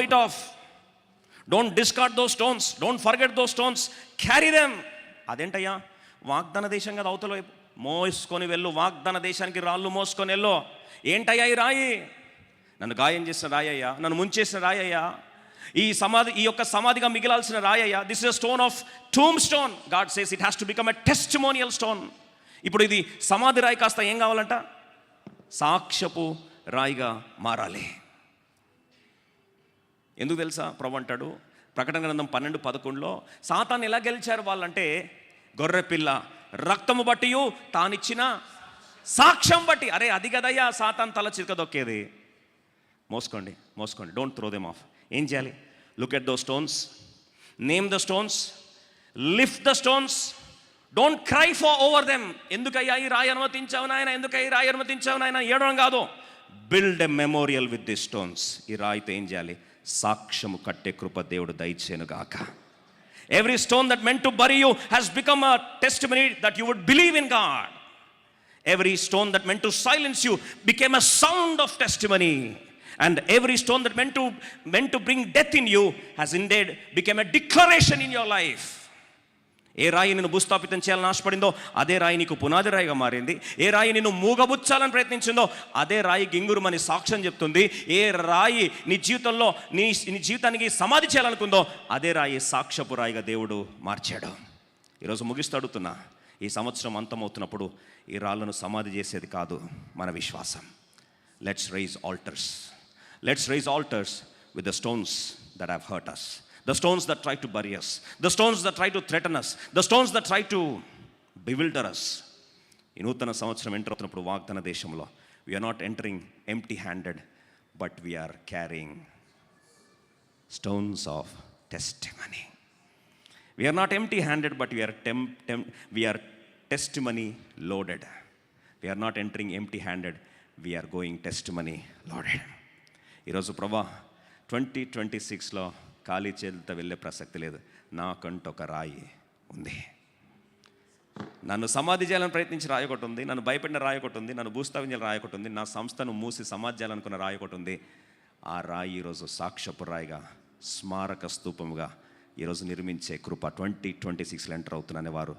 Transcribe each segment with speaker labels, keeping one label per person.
Speaker 1: it off. Don't discard those stones. Don't forget those stones. Carry them. అదేంటయ్యా, వాగ్దాన దేశం కదా అవతల వైపు, మోసుకొని వెళ్ళు, వాగ్దాన దేశానికి రాళ్ళు మోసుకొని వెళ్ళు. ఏంటయ్యా ఈ రాయి? నన్ను గాయం చేసిన రాయ్యా, నన్ను ముంచేసిన రాయ్యా, ఈ యొక్క సమాధిగా మిగిలాల్సిన రాయ్యా. This is a stone of tomb stone. God says it has to become a testimonial stone. ఇప్పుడు ఇది సమాధి రాయి కాస్త ఏం కావాలంట? సాక్ష్యపు రాయిగా మారాలి. ఎందుకు తెలుసా? ప్రభు అంటాడు ప్రకటన గ్రంథం 12:11 సాతాన్ని ఎలా గెలిచారు వాళ్ళంటే, గొర్రెపిల్ల రక్తము బట్టియు తానిచ్చిన సాక్ష్యం బట్టి. అరే అది కదయ్యా సాతాన్ తల చిరకదొక్కేది. మోసుకోండి, డోంట్ త్రో దెమ్ ఆఫ్. ఏం చేయాలి? Look at though stones, name the stones, lift the stones, don't cry for over them. ఎందుకయ్యా ఈ రాయి అనుమతించావు నాయన, ఎందుకయ్యా ఈ రాయి అనుమతించావు నాయన ఏడవడం కాదు. Build a memorial with the stones. ఈ రాయితో ఏం చేయాలి? సాక్ష్యము కట్టే కృప దేవుడు దయచేనుగాక. Every stone that meant to bury you has become a testimony that you would believe in God. Every stone that meant to silence you became a sound of testimony. And every stone that meant to bring death in you has indeed become a declaration in your life. ఏ రాయి నిన్ను భూస్థాపితం చేయాలని ఆశపడిందో అదే రాయి నీకు పునాది రాయిగా మారింది. ఏ రాయి నిన్ను మూగబుచ్చాలని ప్రయత్నించిందో అదే రాయి గింగురుమని సాక్ష్యం చెప్తుంది. ఏ రాయి నీ జీవితంలో నీ జీవితానికి సమాధి చేయాలనుకుందో అదే రాయి సాక్ష్యపు రాయిగా దేవుడు మార్చాడు. ఈరోజు ముగిస్తూ అడుగుతున్నా, ఈ సంవత్సరం అంతమవుతున్నప్పుడు ఈ రాళ్ళను సమాధి చేసేది కాదు మన విశ్వాసం. Let's raise altars with the stones that have hurt us. The stones that try to bury us, the stones that try to threaten us, the stones that try to bewilder us. ఈ నూతన సంవత్సరం enter అవుతున్నప్పుడు వాగ్దాన దేశంలో we are not entering empty handed, but we are carrying stones of testimony. We are not empty handed, but we are testimony loaded. We are not entering empty handed, we are going testimony loaded. ఈరోజు ప్రభా 2026లో ఖాళీ చేతులతో వెళ్ళే ప్రసక్తి లేదు. నాకంటూ ఒక రాయి ఉంది. నన్ను సమాధి చేయాలని ప్రయత్నించి రాయి ఒకటి ఉంది, నన్ను భయపడిన రాయి ఒకటి ఉంది, నన్ను భూస్థాపించిన రాయి ఒకటి ఉంది, నా సంస్థను మూసి సమాధి చేయాలనుకున్న రాయి ఒకటి ఉంది. ఆ రాయి ఈరోజు సాక్ష్యపు రాయిగా, స్మారక స్తూపముగా ఈరోజు నిర్మించే కృప 2026లో ఎంటర్ అవుతున్నానే వారు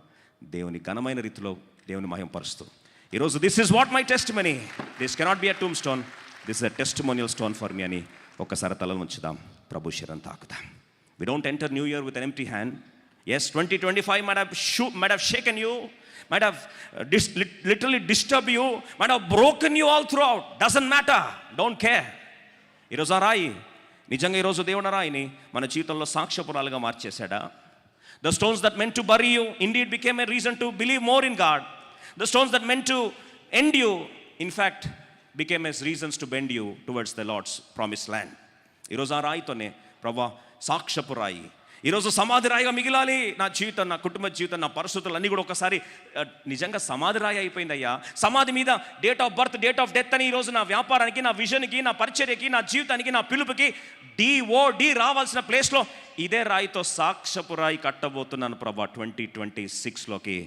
Speaker 1: దేవుని ఘనమైన రీతిలో దేవుని మహిమపరుస్తూ ఈరోజు this is what my testimony, this cannot be a tomb stone, this is a testimonial stone for me అని ఒక్కసారి తలను ఉంచుదాం, ప్రభు Sharan తాకుదాం. We don't enter new year with an empty hand. Yes, 2025 might have shaken you, might have literally disturbed you, might have broken you all throughout. Doesn't matter, don't care. ఈరోజు ఆ రాయి నిజంగా ఈరోజు దేవుని రాయిని మన జీవితంలో సాక్ష్యపురాలుగా మార్చేశాడా? The stones that meant to bury you indeed became a reason to believe more in God. The stones that meant to end you in fact became as reasons to bend you towards the Lord's promised land. ఈరోజు ఆ రాయితోనే ప్రభా సాక్ష్యపు రాయి ఈరోజు సమాధి రాయిగా మిగిలాలి. నా జీవితం, నా కుటుంబ జీవితం, నా పరిస్థితులు అన్నీ కూడా ఒకసారి నిజంగా సమాధి రాయి అయిపోయిందయ్యా. సమాధి మీద date of birth, date of death అని ఈరోజు నా వ్యాపారానికి, నా విజన్కి, నా పరిచర్యకి, నా జీవితానికి, నా పిలుపుకి DOD రావాల్సిన ప్లేస్లో ఇదే రాయితో సాక్ష్యపు రాయి కట్టబోతున్నాను ప్రభా 2026లోకి.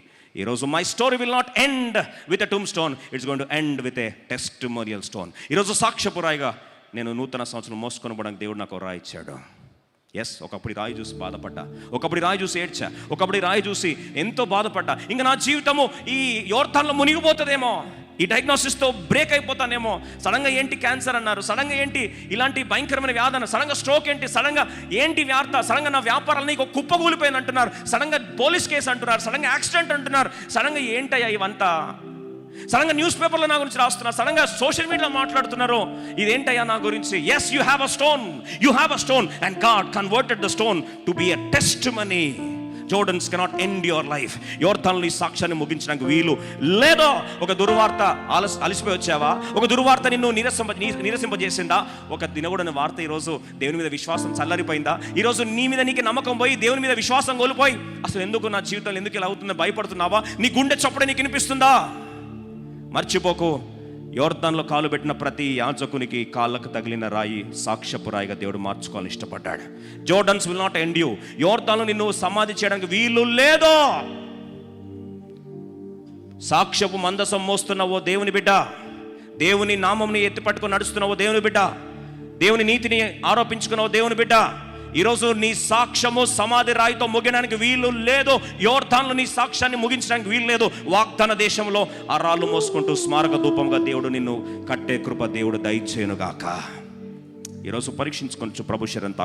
Speaker 1: ఈరోజు my story will not end with a tomb stone, it's going to end with a testimonial stone. ఈరోజు సాక్ష్యపు రాయిగా నేను నూతన సంవత్సరం మోసుకొని పోవడానికి దేవుడు నాకు రాయి ఇచ్చాడు. ఎస్, ఒకప్పుడు రాయి చూసి బాధపడ్డా, ఒకప్పుడు రాయి చూసి ఏడ్చా, ఒకప్పుడు రాయి చూసి ఎంతో బాధపడ్డా. ఇంకా నా జీవితము ఈ యోర్దాన్లో మునిగిపోతుందేమో, ఈ డయాగ్నోసిస్తో బ్రేక్ అయిపోతానేమో, సడన్గా ఏంటి క్యాన్సర్ అన్నారు, సడన్గా ఏంటి ఇలాంటి భయంకరమైన వ్యాధి అన్నారు, సడన్గా స్ట్రోక్ ఏంటి, సడన్గా ఏంటి వార్త, సడన్గా నా వ్యాపారాలు నీకు కుప్పగూలిపోయింది అంటున్నారు, సడన్గా పోలీస్ కేసు అంటున్నారు, సడన్గా యాక్సిడెంట్ అంటున్నారు, సడన్గా ఏంటయ్యా ఇవంతా, సడన్గా న్యూస్ పేపర్లో నా గురించి రాస్తున్నారు, సడన్గా సోషల్ మీడియాలో మాట్లాడుతున్నారు, ఇదేంటయ్యా నా గురించి. Yes, you have a stone and God converted the stone to be a testimony. Jordans cannot end your life. యోర్దానులో ఈ సాక్ష్యాన్ని ముగించడానికి వీలు లేదో. ఒక దుర్వార్త అలసిపోయి వచ్చావా? ఒక దుర్వార్త నిన్ను నిరసింపజేసిందా? ఒక దినగూడని వార్త ఈరోజు దేవుని మీద విశ్వాసం చల్లరిపోయిందా? ఈరోజు నీ మీద నీకు నమ్మకం పోయి దేవుని మీద విశ్వాసం కోల్పోయి అసలు ఎందుకు నా జీవితంలో ఎందుకు ఇలా అవుతుందో భయపడుతున్నావా? నీ గుండె చప్పుడే నీకు వినిపిస్తుందా? మర్చిపోకు, యోర్దాన్లో కాలు పెట్టిన ప్రతి యాజకునికి కాళ్ళకు తగిలిన రాయి సాక్ష్యపు రాయిగా దేవుడు మార్చుకోవాలని ఇష్టపడ్డాడు. జోర్డన్స్ విల్ నాట్ ఎండ్ యూ. యోర్దాన్లో నిన్ను సమాధి చేయడానికి వీలు లేదో. సాక్ష్యపు మందసం మోస్తున్నవో దేవుని బిడ్డ, దేవుని నామంని ఎత్తిపట్టుకొని నడుస్తున్నావో దేవుని బిడ్డ, దేవుని నీతిని ఆరోపించుకున్నావు దేవుని బిడ్డ, ఈరోజు నీ సాక్ష్యము సమాధి రాయితో ముగించడానికి వీలు లేదు. యోర్దానులో నీ సాక్ష్యాన్ని ముగించడానికి వీలు లేదు. వాగ్దాన దేశంలో ఆ రాళ్ళు మోసుకుంటూ స్మారక ధూపంగా దేవుడు నిన్ను కట్టే కృప దేవుడు దయచేయునుగాక. ఈరోజు పరీక్షించుకోవచ్చు ప్రభు శరణ్